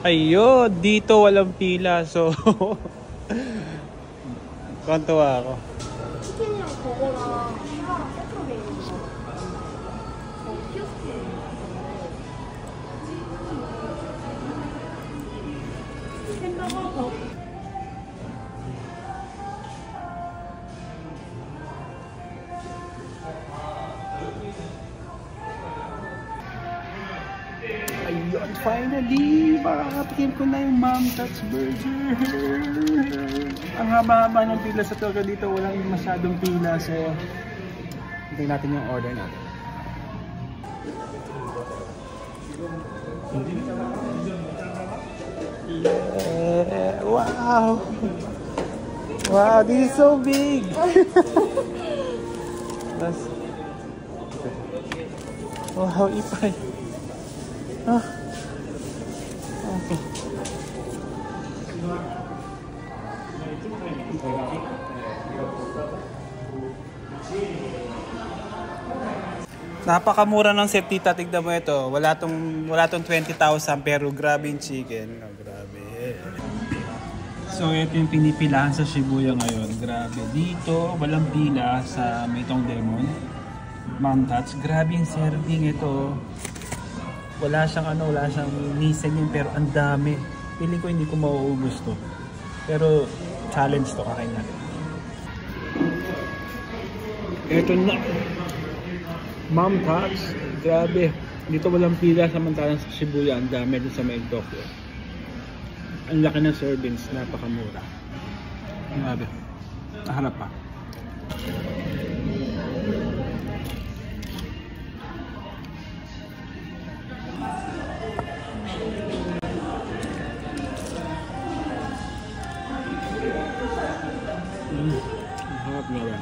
Ayun, dito walang pila. So, kontuwa ako. Ayun, finally! Makakatikim ko na yung Mom Tots Burger! Ang haba-haba ng pila sa Tokyo dito, walang masyadong pila. So, hintayin natin yung order natin. Yeah! Wow! Wow, this is so big! Wow, ipay! Ah. Okay. Napakamura ng set, tita. Tignan mo ito. Wala tong 20,000 pero grabe yung chicken. Oh, grabe. So ito yung pinipilahan sa Shibuya ngayon. Grabe. Dito walang pila sa Meitong Demon. Mom Tots. Grabe yung serving ito. Wala siyang nisan yun, pero ang dami. Feeling ko hindi ko mauubos to. Pero challenge to, kakain natin. Ito na. Mom Tots. Grabe. Dito walang pila, samantalang sa Shibuya ang dami din sa Main Tokyo. Ang laki ng servings, napakamura. Grabe. Naharap pa. Harap nga ba?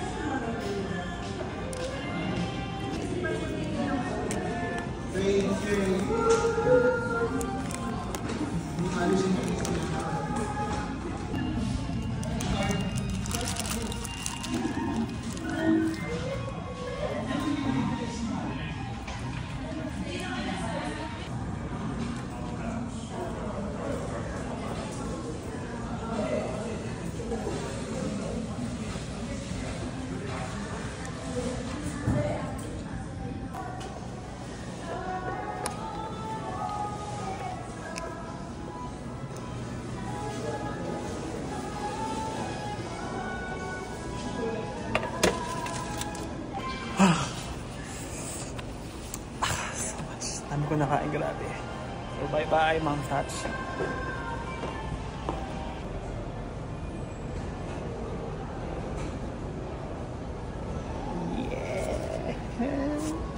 So much. Dami ko nakain, grabe. So bye bye, Mom Tots. Yeah.